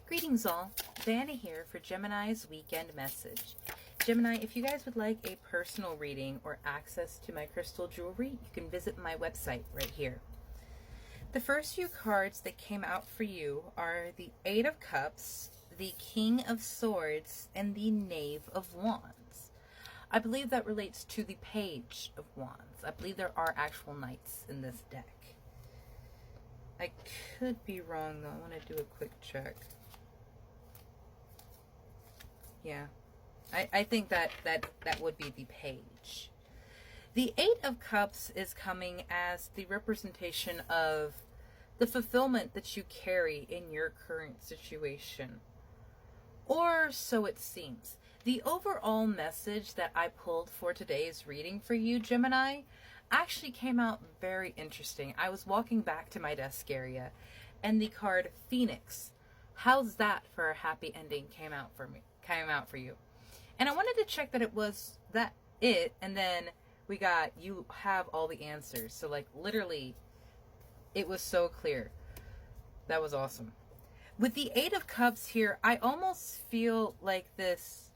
Greetings all, Vanna here for Gemini's weekend message. Gemini, if you guys would like a personal reading or access to my crystal jewelry, you can visit my website right here. The first few cards that came out for you are the Eight of Cups, the King of Swords, and the Knave of Wands. I believe that relates to the Page of Wands. I believe there are actual knights in this deck. I could be wrong though. I want to do a quick check. Yeah, I think that would be the Page. The Eight of Cups is coming as the representation of the fulfillment that you carry in your current situation. Or so it seems. The overall message that I pulled for today's reading for you, Gemini, actually came out very interesting. I was walking back to my desk area and the card Phoenix, how's that for a happy ending, came out for you. And I wanted to check that it was it, and then we got, you have all the answers. So like literally it was so clear. That was awesome. With the Eight of Cups here, I almost feel like this,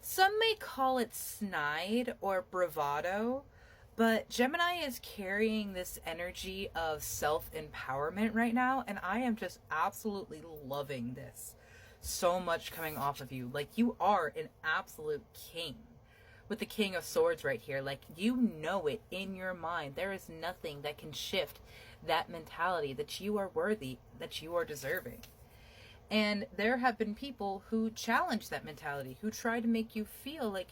some may call it snide or bravado, but Gemini is carrying this energy of self-empowerment right now, and I am just absolutely loving this. So much coming off of you. Like, you are an absolute king. With the King of Swords right here, like, you know it in your mind. There is nothing that can shift that mentality that you are worthy, that you are deserving. And there have been people who challenge that mentality, who try to make you feel like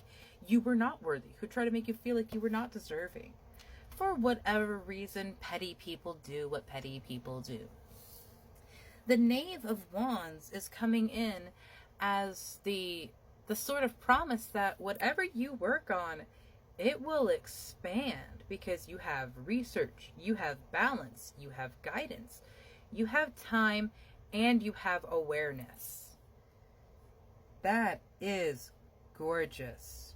you were not worthy, who try to make you feel like you were not deserving. For whatever reason, petty people do what petty people do. The Knave of Wands is coming in as the sort of promise that whatever you work on, it will expand, because you have research, you have balance, you have guidance, you have time, and you have awareness. That is gorgeous.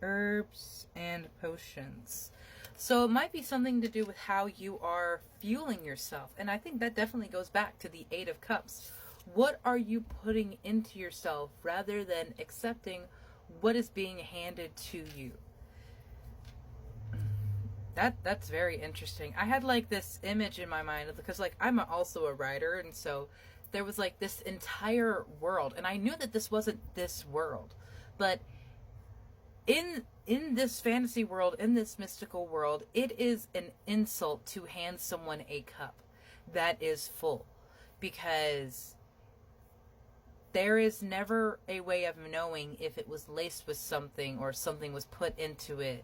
Herbs and potions. So it might be something to do with how you are fueling yourself. And I think that definitely goes back to the Eight of Cups. What are you putting into yourself rather than accepting what is being handed to you? That's very interesting. I had like this image in my mind because like I'm also a writer, and so there was like this entire world, and I knew that this wasn't this world, but in this fantasy world, in this mystical world, it is an insult to hand someone a cup that is full, because there is never a way of knowing if it was laced with something or something was put into it.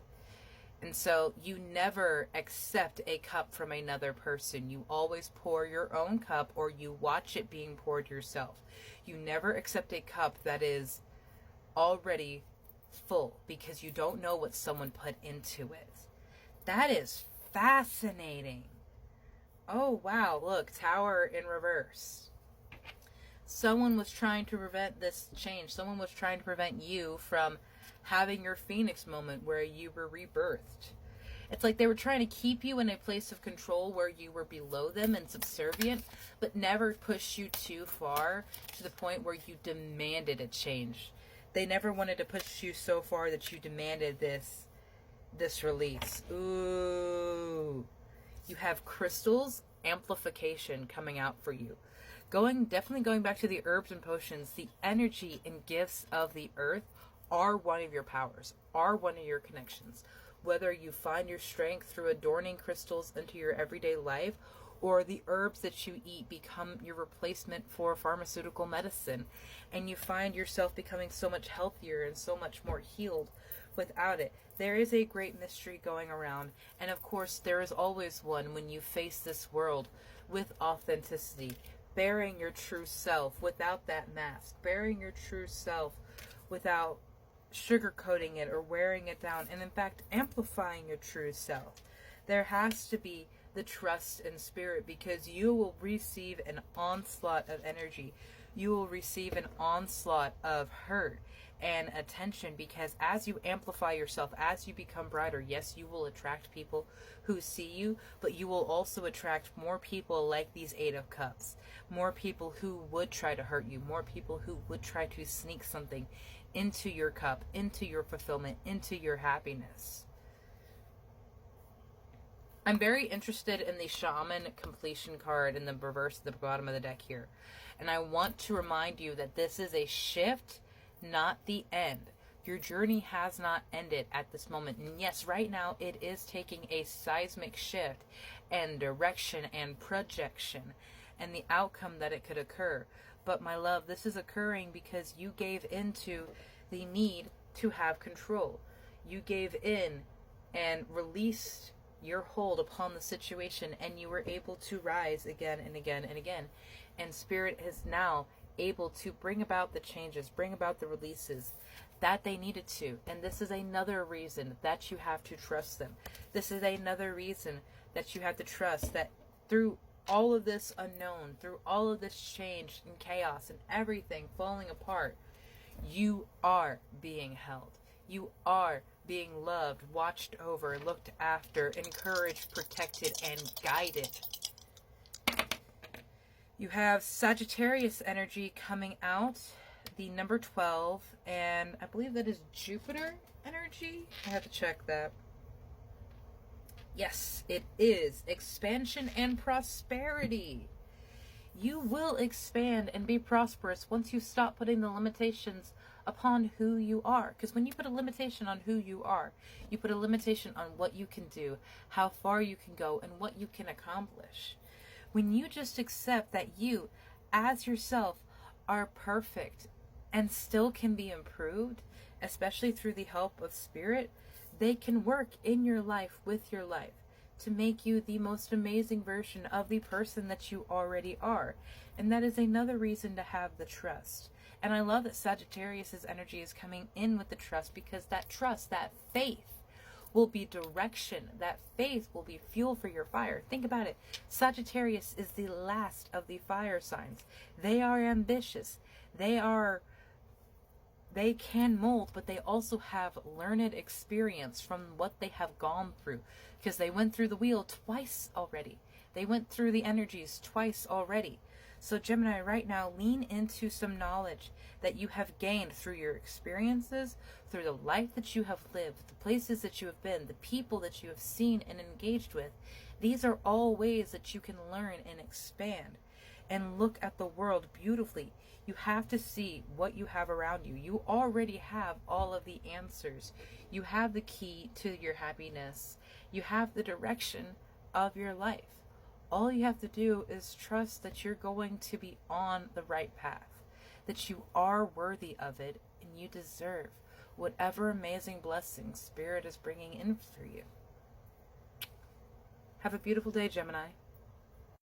And so you never accept a cup from another person. You always pour your own cup, or you watch it being poured yourself. You never accept a cup that is already full, because you don't know what someone put into it. That is fascinating. Oh wow, look, Tower in reverse. Someone was trying to prevent this change. Someone was trying to prevent you from having your Phoenix moment where you were rebirthed. It's like they were trying to keep you in a place of control where you were below them and subservient, but never push you too far to the point where you demanded a change. They never wanted to push you so far that you demanded this release. Ooh. You have crystals, amplification coming out for you. Definitely going back to the herbs and potions, the energy and gifts of the earth are one of your powers, are one of your connections. Whether you find your strength through adorning crystals into your everyday life, or the herbs that you eat become your replacement for pharmaceutical medicine, and you find yourself becoming so much healthier and so much more healed without it. There is a great mystery going around, and of course there is always one when you face this world with authenticity, bearing your true self without that mask, bearing your true self without sugarcoating it or wearing it down, and in fact amplifying your true self. There has to be the trust and spirit, because you will receive an onslaught of energy. You will receive an onslaught of hurt and attention, because as you amplify yourself, as you become brighter, yes, you will attract people who see you, but you will also attract more people like these Eight of Cups. more people who would try to hurt you, more people who would try to sneak something into your cup, into your fulfillment, into your happiness. I'm very interested in the Shaman completion card in the reverse at the bottom of the deck here. And I want to remind you that this is a shift, not the end. Your journey has not ended at this moment. And yes, right now it is taking a seismic shift and direction and projection and the outcome that it could occur. But my love, this is occurring because you gave into the need to have control. You gave in and released your hold upon the situation, and you were able to rise again and again and again. And Spirit is now able to bring about the changes, bring about the releases that they needed to. And this is another reason that you have to trust them. This is another reason that you have to trust that through all of this unknown, through all of this change and chaos and everything falling apart, you are being held. You are being loved, watched over, looked after, encouraged, protected, and guided. You have Sagittarius energy coming out, the number 12, and I believe that is Jupiter energy. I have to check that. Yes, it is expansion and prosperity. You will expand and be prosperous once you stop putting the limitations upon who you are. Because when you put a limitation on who you are, you put a limitation on what you can do, how far you can go, and what you can accomplish. When you just accept that you, as yourself, are perfect and still can be improved, especially through the help of Spirit, they can work in your life, with your life, to make you the most amazing version of the person that you already are. And that is another reason to have the trust. And I love that Sagittarius's energy is coming in with the trust, because that trust, that faith, will be direction. That faith will be fuel for your fire. Think about it. Sagittarius is the last of the fire signs. They are ambitious. They can mold, but they also have learned experience from what they have gone through, because they went through the wheel twice already. They went through the energies twice already. So Gemini, right now, lean into some knowledge that you have gained through your experiences, through the life that you have lived, the places that you have been, the people that you have seen and engaged with. These are all ways that you can learn and expand and look at the world beautifully. You have to see what you have around you. You already have all of the answers. You have the key to your happiness. You have the direction of your life. All you have to do is trust that you're going to be on the right path, that you are worthy of it, and you deserve whatever amazing blessings Spirit is bringing in for you. Have a beautiful day, Gemini.